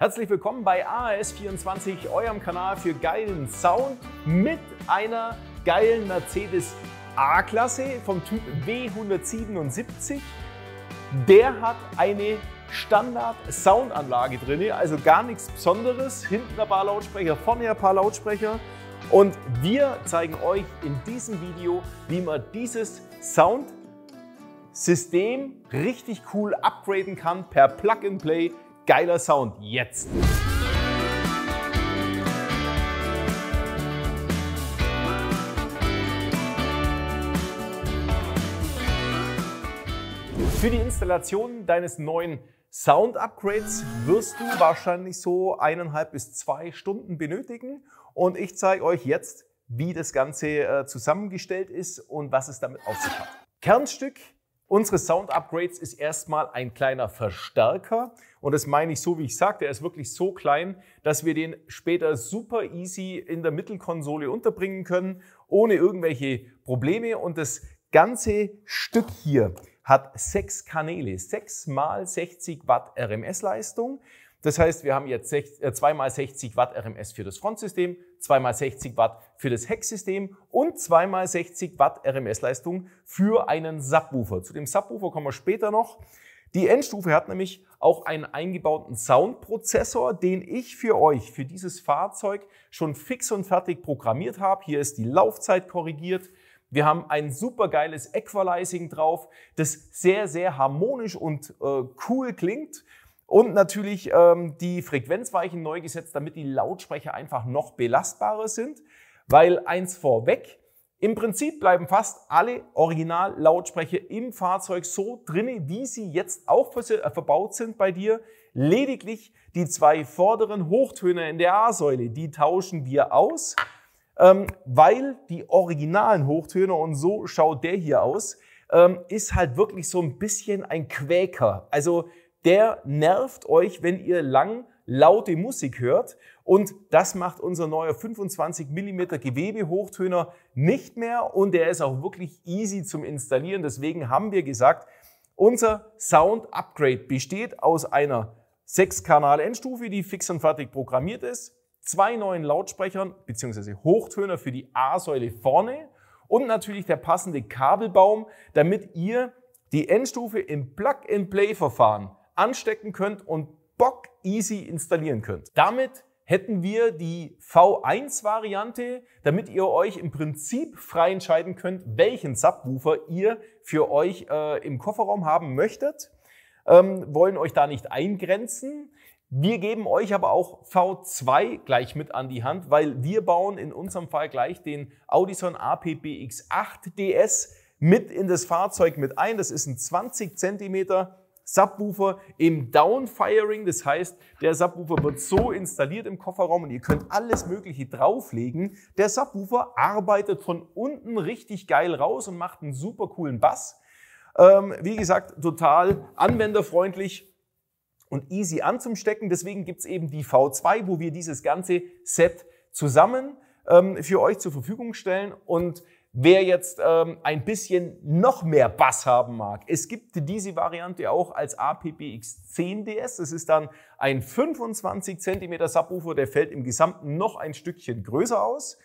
Herzlich willkommen bei AAS24, eurem Kanal für geilen Sound mit einer geilen Mercedes A-Klasse vom Typ W177. Der hat eine Standard-Soundanlage drin, also gar nichts Besonderes. Hinten ein paar Lautsprecher, vorne ein paar Lautsprecher. Und wir zeigen euch in diesem Video, wie man dieses Soundsystem richtig cool upgraden kann per Plug-and-Play. Geiler Sound jetzt! Für die Installation deines neuen Sound-Upgrades wirst du wahrscheinlich so 1,5 bis 2 Stunden benötigen. Und ich zeige euch jetzt, wie das Ganze zusammengestellt ist und was es damit auf sich hat. Kernstück unseres Sound-Upgrades ist erstmal ein kleiner Verstärker. Und das meine ich so, wie ich sage, der ist wirklich so klein, dass wir den später super easy in der Mittelkonsole unterbringen können, ohne irgendwelche Probleme. Und das ganze Stück hier hat 6 Kanäle, 6 mal 60 Watt RMS-Leistung. Das heißt, wir haben jetzt 2 mal 60 Watt RMS für das Frontsystem, 2 mal 60 Watt für das Hecksystem und 2 mal 60 Watt RMS-Leistung für einen Subwoofer. Zu dem Subwoofer kommen wir später noch. Die Endstufe hat nämlich auch einen eingebauten Soundprozessor, den ich für euch, für dieses Fahrzeug schon fix und fertig programmiert habe. Hier ist die Laufzeit korrigiert. Wir haben ein super geiles Equalizing drauf, das sehr, sehr harmonisch und cool klingt. Und natürlich die Frequenzweichen neu gesetzt, damit die Lautsprecher einfach noch belastbarer sind. Weil eins vorweg, im Prinzip bleiben fast alle Original-Lautsprecher im Fahrzeug so drin, wie sie jetzt auch verbaut sind bei dir. Lediglich die 2 vorderen Hochtöner in der A-Säule, die tauschen wir aus, weil die originalen Hochtöner, und so schaut der hier aus, ist halt wirklich so ein bisschen ein Quäker. Also der nervt euch, wenn ihr lang laute Musik hört, und das macht unser neuer 25 mm Gewebe-Hochtöner nicht mehr, und der ist auch wirklich easy zum Installieren. Deswegen haben wir gesagt, unser Sound-Upgrade besteht aus einer 6-Kanal-Endstufe, die fix und fertig programmiert ist, 2 neuen Lautsprechern bzw. Hochtöner für die A-Säule vorne und natürlich der passende Kabelbaum, damit ihr die Endstufe im Plug-and-Play-Verfahren anstecken könnt und bock easy installieren könnt. Damit hätten wir die V1-Variante, damit ihr euch im Prinzip frei entscheiden könnt, welchen Subwoofer ihr für euch im Kofferraum haben möchtet. Wollen euch da nicht eingrenzen. Wir geben euch aber auch V2 gleich mit an die Hand, weil wir bauen in unserem Fall gleich den Audison APB-X8 DS mit in das Fahrzeug mit ein. Das ist ein 20 cm Subwoofer im Downfiring. Das heißt, der Subwoofer wird so installiert im Kofferraum und ihr könnt alles Mögliche drauflegen. Der Subwoofer arbeitet von unten richtig geil raus und macht einen super coolen Bass. Wie gesagt, total anwenderfreundlich und easy anzustecken. Deswegen gibt es eben die V2, wo wir dieses ganze Set zusammen für euch zur Verfügung stellen. Und wer jetzt ein bisschen noch mehr Bass haben mag, es gibt diese Variante auch als APB-X10 DS. Das ist dann ein 25 cm Subwoofer, der fällt im Gesamten noch ein Stückchen größer aus.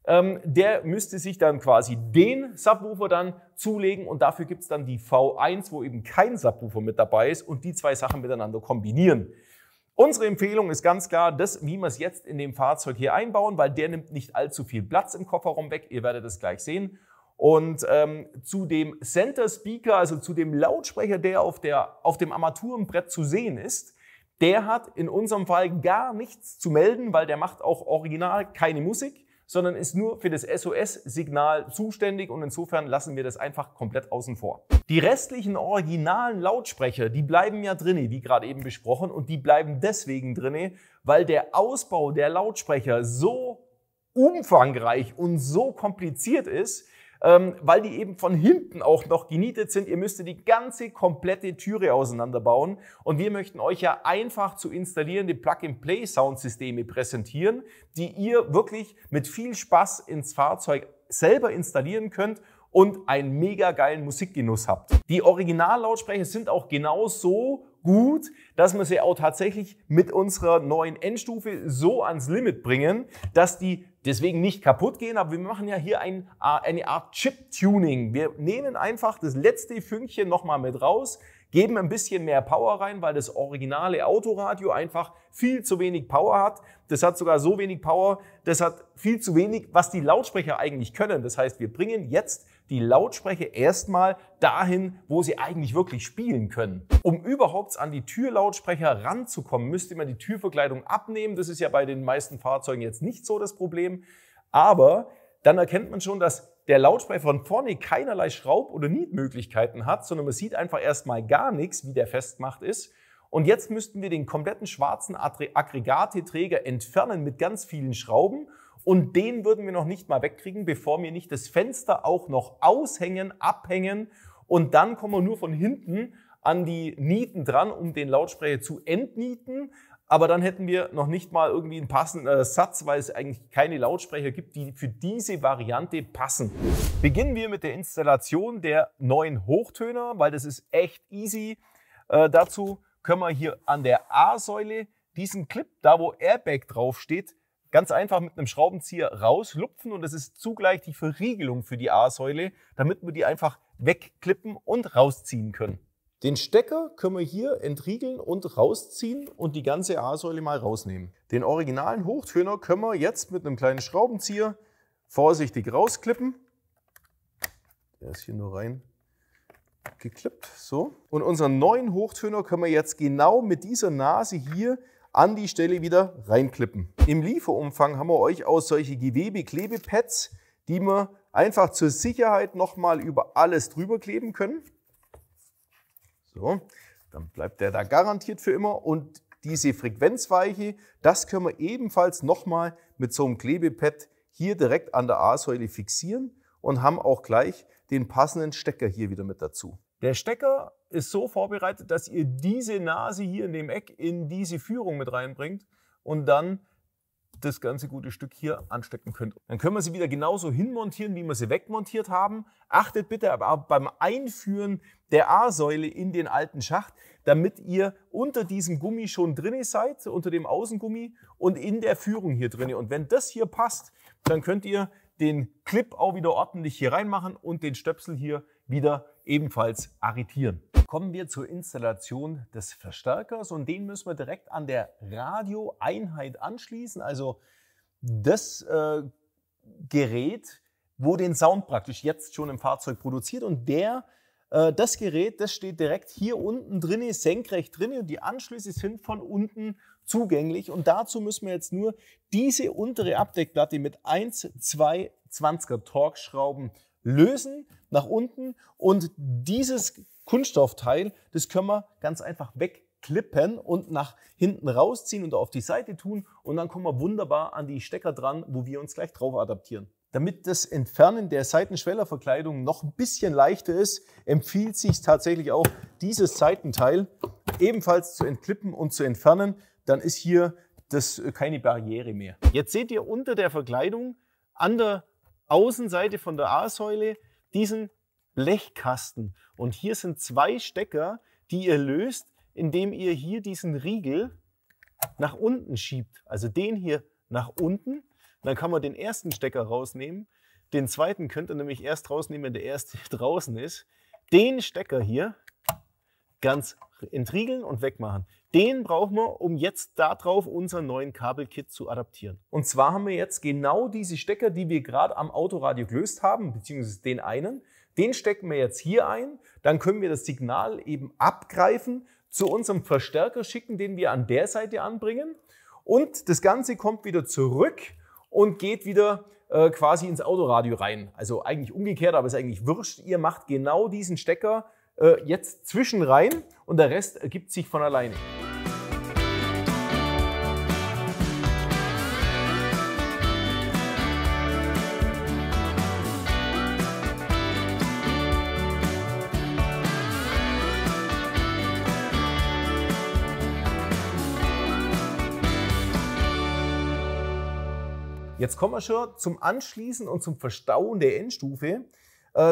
Der müsste sich dann quasi den Subwoofer dann zulegen, und dafür gibt es dann die V1, wo eben kein Subwoofer mit dabei ist, und die 2 Sachen miteinander kombinieren. Unsere Empfehlung ist ganz klar, wie wir es jetzt in dem Fahrzeug hier einbauen, weil der nimmt nicht allzu viel Platz im Kofferraum weg. Ihr werdet es gleich sehen. Und zu dem Center Speaker, also zu dem Lautsprecher, der auf dem Armaturenbrett zu sehen ist, der hat in unserem Fall gar nichts zu melden, weil der macht auch original keine Musik, sondern ist nur für das SOS-Signal zuständig, und insofern lassen wir das einfach komplett außen vor. Die restlichen originalen Lautsprecher, die bleiben ja drinne, wie gerade eben besprochen, und die bleiben deswegen drinne, weil der Ausbau der Lautsprecher so umfangreich und so kompliziert ist, weil die eben von hinten auch noch genietet sind. Ihr müsst die ganze komplette Türe auseinanderbauen, und wir möchten euch ja einfach zu installierende Plug-and-Play-Soundsysteme präsentieren, die ihr wirklich mit viel Spaß ins Fahrzeug selber installieren könnt und einen mega geilen Musikgenuss habt. Die Originallautsprecher sind auch genau so gut, dass wir sie auch tatsächlich mit unserer neuen Endstufe so ans Limit bringen, dass die deswegen nicht kaputt gehen. Aber wir machen ja hier eine Art Chip-Tuning. Wir nehmen einfach das letzte Fünkchen nochmal mit raus, geben ein bisschen mehr Power rein, weil das originale Autoradio einfach viel zu wenig Power hat. Das hat sogar so wenig Power, das hat viel zu wenig, was die Lautsprecher eigentlich können. Das heißt, wir bringen jetzt die Lautsprecher erstmal dahin, wo sie eigentlich wirklich spielen können. Um überhaupt an die Türlautsprecher ranzukommen, müsste man die Türverkleidung abnehmen. Das ist ja bei den meisten Fahrzeugen jetzt nicht so das Problem. Aber dann erkennt man schon, dass der Lautsprecher von vorne keinerlei Schraub- oder Nietmöglichkeiten hat, sondern man sieht einfach erstmal gar nichts, wie der festgemacht ist. Und jetzt müssten wir den kompletten schwarzen Aggregateträger entfernen mit ganz vielen Schrauben. Und den würden wir noch nicht mal wegkriegen, bevor wir nicht das Fenster auch noch aushängen, abhängen. Und dann kommen wir nur von hinten an die Nieten dran, um den Lautsprecher zu entnieten. Aber dann hätten wir noch nicht mal irgendwie einen passenden Ersatz, weil es eigentlich keine Lautsprecher gibt, die für diese Variante passen. Beginnen wir mit der Installation der neuen Hochtöner, weil das ist echt easy. Dazu können wir hier an der A-Säule diesen Clip, da wo Airbag draufsteht, ganz einfach mit einem Schraubenzieher rauslupfen. Und das ist zugleich die Verriegelung für die A-Säule, damit wir die einfach wegklippen und rausziehen können. Den Stecker können wir hier entriegeln und rausziehen und die ganze A-Säule mal rausnehmen. Den originalen Hochtöner können wir jetzt mit einem kleinen Schraubenzieher vorsichtig rausklippen. Der ist hier nur rein geklippt. So. Und unseren neuen Hochtöner können wir jetzt genau mit dieser Nase hier an die Stelle wieder reinklippen. Im Lieferumfang haben wir euch auch solche Gewebe-Klebepads, die wir einfach zur Sicherheit nochmal über alles drüber kleben können. So, dann bleibt der da garantiert für immer. Und diese Frequenzweiche, das können wir ebenfalls nochmal mit so einem Klebepad hier direkt an der A-Säule fixieren und haben auch gleich den passenden Stecker hier wieder mit dazu. Der Stecker ist so vorbereitet, dass ihr diese Nase hier in dem Eck in diese Führung mit reinbringt und dann das ganze gute Stück hier anstecken könnt. Dann können wir sie wieder genauso hinmontieren, wie wir sie wegmontiert haben. Achtet bitte aber auch beim Einführen der A-Säule in den alten Schacht, damit ihr unter diesem Gummi schon drin seid, unter dem Außengummi und in der Führung hier drin. Und wenn das hier passt, dann könnt ihr den Clip auch wieder ordentlich hier reinmachen und den Stöpsel hier wieder ebenfalls arretieren. Kommen wir zur Installation des Verstärkers und den müssen wir direkt an der Radioeinheit anschließen, also das Gerät, wo den Sound praktisch jetzt schon im Fahrzeug produziert und das Gerät, das steht direkt hier unten drin, senkrecht drin und die Anschlüsse sind von unten zugänglich und dazu müssen wir jetzt nur diese untere Abdeckplatte mit 2 20er Torx-Schrauben lösen nach unten und dieses Kunststoffteil, das können wir ganz einfach wegklippen und nach hinten rausziehen und auf die Seite tun und dann kommen wir wunderbar an die Stecker dran, wo wir uns gleich drauf adaptieren. Damit das Entfernen der Seitenschwellerverkleidung noch ein bisschen leichter ist, empfiehlt sich tatsächlich auch dieses Seitenteil ebenfalls zu entklippen und zu entfernen. Dann ist hier das keine Barriere mehr. Jetzt seht ihr unter der Verkleidung an der Außenseite von der A-Säule diesen Blechkasten. Und hier sind 2 Stecker, die ihr löst, indem ihr hier diesen Riegel nach unten schiebt. Also den hier nach unten. Dann kann man den ersten Stecker rausnehmen. Den zweiten könnt ihr nämlich erst rausnehmen, wenn der erste draußen ist. Den Stecker hier ganz entriegeln und wegmachen. Den brauchen wir, um jetzt darauf unseren neuen Kabelkit zu adaptieren. Und zwar haben wir jetzt genau diese Stecker, die wir gerade am Autoradio gelöst haben, beziehungsweise den einen. Den stecken wir jetzt hier ein. Dann können wir das Signal eben abgreifen, zu unserem Verstärker schicken, den wir an der Seite anbringen. Und das Ganze kommt wieder zurück und geht wieder quasi ins Autoradio rein. Also eigentlich umgekehrt, aber ist eigentlich wurscht. Ihr macht genau diesen Stecker jetzt zwischen rein und der Rest ergibt sich von alleine. Jetzt kommen wir schon zum Anschließen und zum Verstauen der Endstufe.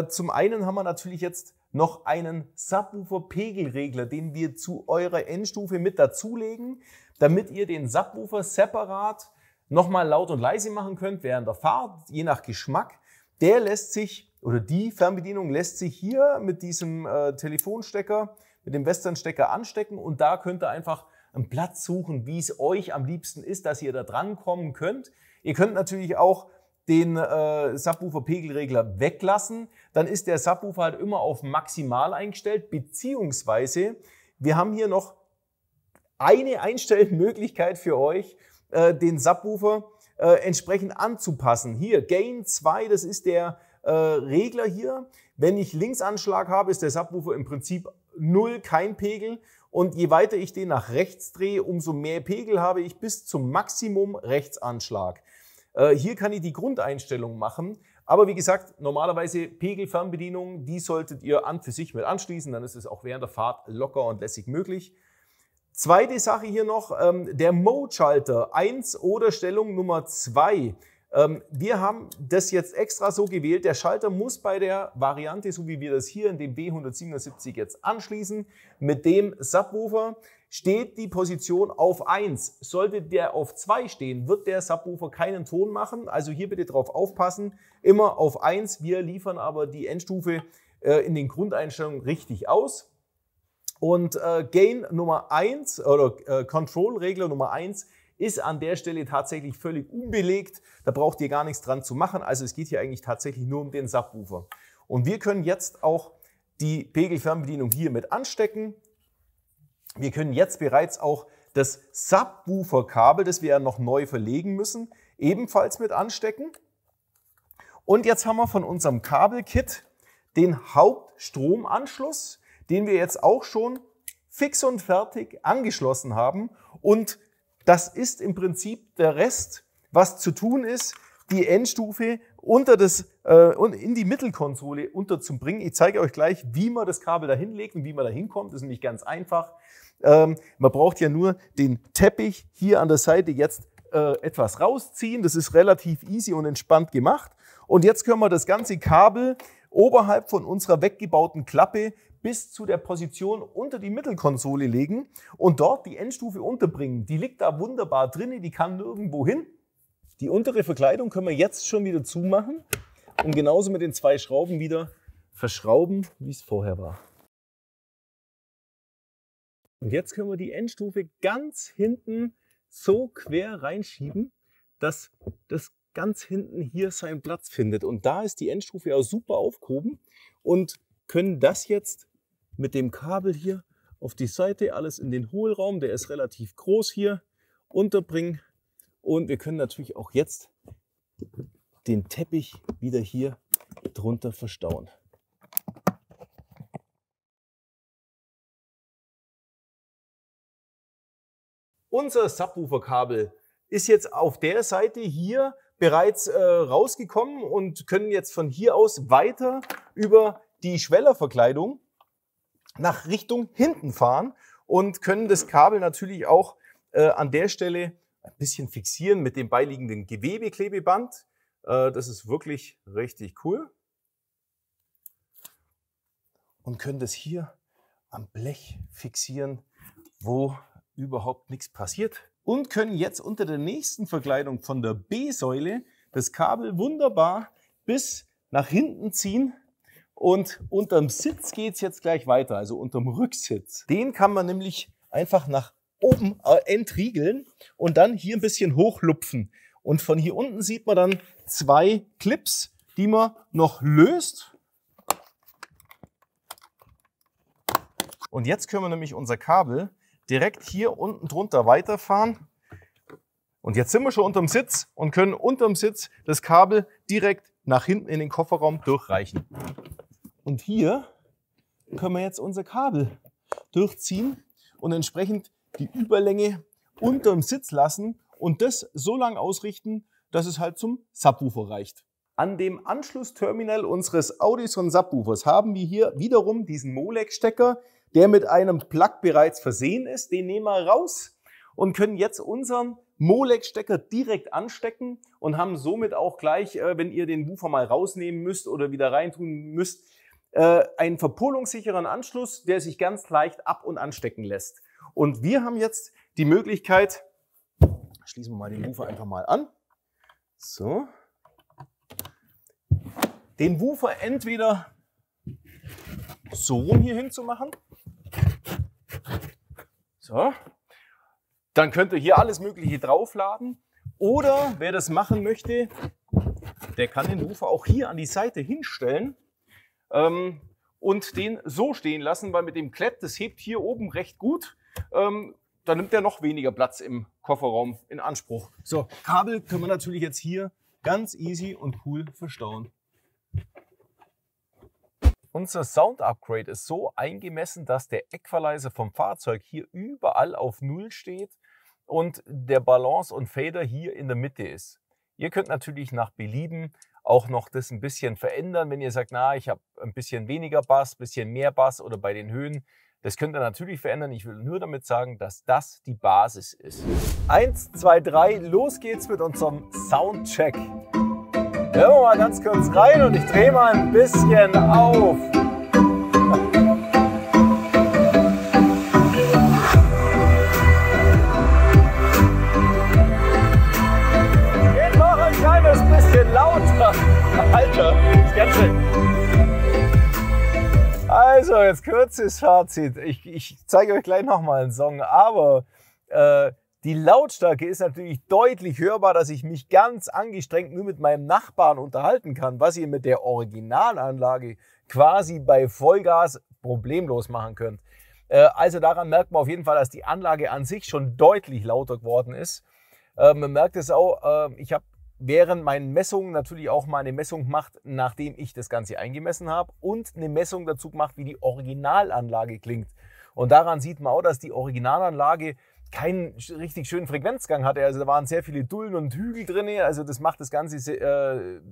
Zum einen haben wir natürlich jetzt noch einen Subwoofer-Pegelregler, den wir zu eurer Endstufe mit dazulegen, damit ihr den Subwoofer separat nochmal laut und leise machen könnt während der Fahrt, je nach Geschmack. Der lässt sich, oder die Fernbedienung lässt sich hier mit diesem Telefonstecker, mit dem Western-Stecker anstecken und da könnt ihr einfach einen Platz suchen, wie es euch am liebsten ist, dass ihr da dran kommen könnt. Ihr könnt natürlich auch den Subwoofer-Pegelregler weglassen, dann ist der Subwoofer halt immer auf maximal eingestellt, beziehungsweise wir haben hier noch eine Einstellmöglichkeit für euch, den Subwoofer entsprechend anzupassen. Hier, Gain 2, das ist der Regler hier. Wenn ich Linksanschlag habe, ist der Subwoofer im Prinzip 0, kein Pegel. Und je weiter ich den nach rechts drehe, umso mehr Pegel habe ich bis zum Maximum Rechtsanschlag. Hier kann ich die Grundeinstellung machen, aber wie gesagt, normalerweise Pegelfernbedienung, die solltet ihr an für sich mit anschließen, dann ist es auch während der Fahrt locker und lässig möglich. Zweite Sache hier noch, der Mode-Schalter 1 oder Stellung Nummer 2. Wir haben das jetzt extra so gewählt, der Schalter muss bei der Variante, so wie wir das hier in dem B177 jetzt anschließen, mit dem Subwoofer, steht die Position auf 1. Sollte der auf 2 stehen, wird der Subwoofer keinen Ton machen. Also hier bitte drauf aufpassen. Immer auf 1. Wir liefern aber die Endstufe in den Grundeinstellungen richtig aus. Und Gain Nummer 1 oder Control-Regler Nummer 1 ist an der Stelle tatsächlich völlig unbelegt. Da braucht ihr gar nichts dran zu machen. Also es geht hier eigentlich tatsächlich nur um den Subwoofer. Und wir können jetzt auch die Pegelfernbedienung hier mit anstecken. Wir können jetzt bereits auch das Subwoofer-Kabel, das wir ja noch neu verlegen müssen, ebenfalls mit anstecken. Und jetzt haben wir von unserem Kabelkit den Hauptstromanschluss, den wir jetzt auch schon fix und fertig angeschlossen haben. Und das ist im Prinzip der Rest, was zu tun ist, die Endstufe in die Mittelkonsole unterzubringen. Ich zeige euch gleich, wie man das Kabel da hinlegt und wie man da hinkommt. Das ist nämlich ganz einfach. Man braucht ja nur den Teppich hier an der Seite jetzt etwas rausziehen. Das ist relativ easy und entspannt gemacht. Und jetzt können wir das ganze Kabel oberhalb von unserer weggebauten Klappe bis zu der Position unter die Mittelkonsole legen und dort die Endstufe unterbringen. Die liegt da wunderbar drin, die kann nirgendwo hin. Die untere Verkleidung können wir jetzt schon wieder zumachen und genauso mit den 2 Schrauben wieder verschrauben, wie es vorher war. Und jetzt können wir die Endstufe ganz hinten so quer reinschieben, dass das ganz hinten hier seinen Platz findet. Und da ist die Endstufe auch super aufgehoben und können das jetzt mit dem Kabel hier auf die Seite, alles in den Hohlraum, der ist relativ groß hier, unterbringen. Und wir können natürlich auch jetzt den Teppich wieder hier drunter verstauen. Unser Subwoofer-Kabel ist jetzt auf der Seite hier bereits rausgekommen und können jetzt von hier aus weiter über die Schwellerverkleidung nach Richtung hinten fahren und können das Kabel natürlich auch an der Stelle ein bisschen fixieren mit dem beiliegenden Gewebeklebeband. Das ist wirklich richtig cool. Und können das hier am Blech fixieren, wo überhaupt nichts passiert. Und können jetzt unter der nächsten Verkleidung von der B-Säule das Kabel wunderbar bis nach hinten ziehen. Und unterm Sitz geht es jetzt gleich weiter, also unterm Rücksitz. Den kann man nämlich einfach nach oben entriegeln und dann hier ein bisschen hochlupfen. Und von hier unten sieht man dann 2 Clips, die man noch löst. Und jetzt können wir nämlich unser Kabel direkt hier unten drunter weiterfahren. Und jetzt sind wir schon unterm Sitz und können unterm Sitz das Kabel direkt nach hinten in den Kofferraum durchreichen. Und hier können wir jetzt unser Kabel durchziehen und entsprechend die Überlänge unterm Sitz lassen und das so lang ausrichten, dass es halt zum Subwoofer reicht. An dem Anschlussterminal unseres Audison Subwoofers haben wir hier wiederum diesen Molex-Stecker, der mit einem Plug bereits versehen ist. Den nehmen wir raus und können jetzt unseren Molex-Stecker direkt anstecken und haben somit auch gleich, wenn ihr den Woofer mal rausnehmen müsst oder wieder reintun müsst, einen verpolungssicheren Anschluss, der sich ganz leicht ab- und anstecken lässt. Und wir haben jetzt die Möglichkeit, schließen wir mal den Woofer einfach mal an. So. Den Woofer entweder so rum hier hin zu machen. So. Dann könnt ihr hier alles Mögliche draufladen. Oder wer das machen möchte, der kann den Woofer auch hier an die Seite hinstellen und den so stehen lassen, weil mit dem Klett, das hebt hier oben recht gut. Dann nimmt er noch weniger Platz im Kofferraum in Anspruch. So, Kabel können wir natürlich jetzt hier ganz easy und cool verstauen. Unser Sound-Upgrade ist so eingemessen, dass der Equalizer vom Fahrzeug hier überall auf 0 steht und der Balance und Fader hier in der Mitte ist. Ihr könnt natürlich nach Belieben auch noch das ein bisschen verändern, wenn ihr sagt, na, ich habe ein bisschen weniger Bass, ein bisschen mehr Bass oder bei den Höhen. Das könnt ihr natürlich verändern. Ich will nur damit sagen, dass das die Basis ist. 1, 2, 3, los geht's mit unserem Soundcheck. Hören wir mal ganz kurz rein und ich drehe mal ein bisschen auf. Geht noch ein kleines bisschen lauter. Alter, ist ganz schön. Also, jetzt kurzes Fazit. Ich zeige euch gleich nochmal einen Song, aber die Lautstärke ist natürlich deutlich hörbar, dass ich mich ganz angestrengt nur mit meinem Nachbarn unterhalten kann, was ihr mit der Originalanlage quasi bei Vollgas problemlos machen könnt. Also daran merkt man auf jeden Fall, dass die Anlage an sich schon deutlich lauter geworden ist. Man merkt es auch, ich habe während meinen Messungen natürlich auch mal eine Messung gemacht, nachdem ich das Ganze eingemessen habe und eine Messung dazu gemacht, wie die Originalanlage klingt. Und daran sieht man auch, dass die Originalanlage keinen richtig schönen Frequenzgang hatte. Also da waren sehr viele Dullen und Hügel drin. Also das macht das ganze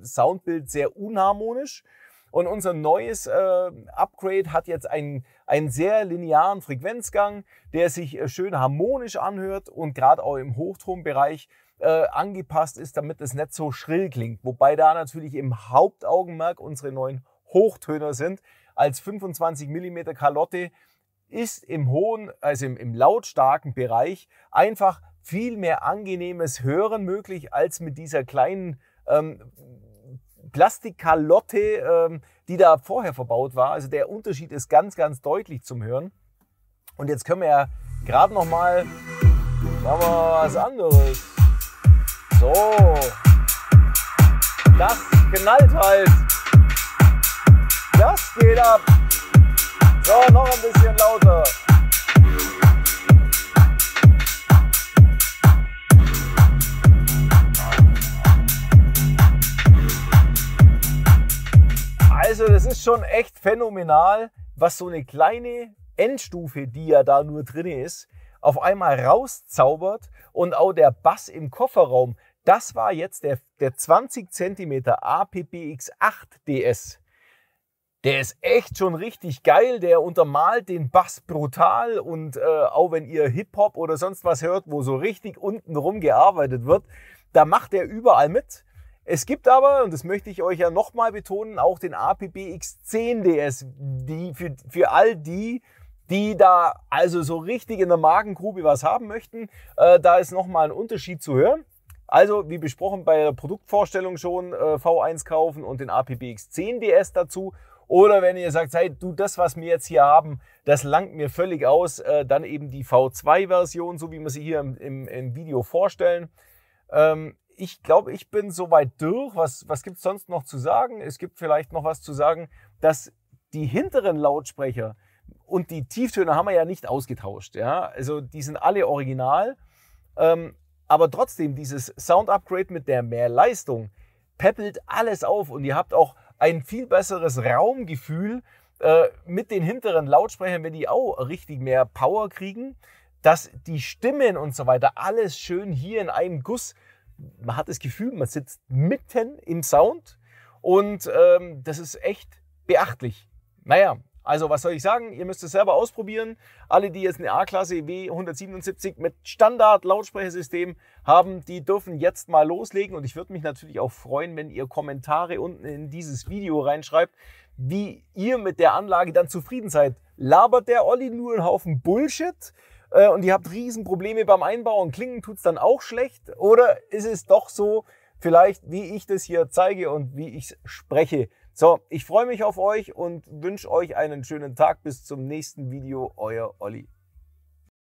Soundbild sehr unharmonisch. Und unser neues Upgrade hat jetzt einen sehr linearen Frequenzgang, der sich schön harmonisch anhört und gerade auch im Hochtonbereich angepasst ist, damit es nicht so schrill klingt. Wobei da natürlich im Hauptaugenmerk unsere neuen Hochtöner sind. Als 25 mm Kalotte ist im hohen, also im lautstarken Bereich einfach viel mehr angenehmes Hören möglich als mit dieser kleinen Plastikkalotte, die da vorher verbaut war. Also der Unterschied ist ganz, ganz deutlich zum Hören. Und jetzt können wir ja gerade noch mal, machen wir was anderes. So, das knallt halt. Das geht ab. So, noch ein bisschen lauter. Also das ist schon echt phänomenal, was so eine kleine Endstufe, die ja da nur drin ist, auf einmal rauszaubert. Und auch der Bass im Kofferraum, das war jetzt der 20 cm APBX8 DS. Der ist echt schon richtig geil, der untermalt den Bass brutal und auch wenn ihr Hip-Hop oder sonst was hört, wo so richtig untenrum gearbeitet wird, da macht er überall mit. Es gibt aber, und das möchte ich euch ja nochmal betonen, auch den APBX10 DS, für all die, die da also so richtig in der Magengrube was haben möchten. Da ist nochmal ein Unterschied zu hören. Also wie besprochen bei der Produktvorstellung schon, V1 kaufen und den APBX10 DS dazu. Oder wenn ihr sagt, hey, du, das, was wir jetzt hier haben, das langt mir völlig aus, dann eben die V2-Version, so wie wir sie hier im Video vorstellen. Ich glaube, ich bin soweit durch. Was gibt es sonst noch zu sagen? Es gibt vielleicht noch was zu sagen, dass die hinteren Lautsprecher und die Tieftöne haben wir ja nicht ausgetauscht. Ja? Also die sind alle original. Aber trotzdem, dieses Sound-Upgrade mit der mehr Leistung peppelt alles auf und ihr habt auch ein viel besseres Raumgefühl mit den hinteren Lautsprechern, wenn die auch richtig mehr Power kriegen, dass die Stimmen und so weiter alles schön hier in einem Guss, man hat das Gefühl, man sitzt mitten im Sound und das ist echt beachtlich. Naja, also was soll ich sagen, ihr müsst es selber ausprobieren. Alle, die jetzt eine A-Klasse W177 mit Standard-Lautsprechersystem haben, die dürfen jetzt mal loslegen. Und ich würde mich natürlich auch freuen, wenn ihr Kommentare unten in dieses Video reinschreibt. wie ihr mit der Anlage dann zufrieden seid. Labert der Olli nur einen Haufen Bullshit und ihr habt Riesenprobleme beim Einbauen, klingen tut es dann auch schlecht? Oder ist es doch so, vielleicht wie ich das hier zeige und wie ich spreche? So, ich freue mich auf euch und wünsche euch einen schönen Tag. Bis zum nächsten Video, euer Olli.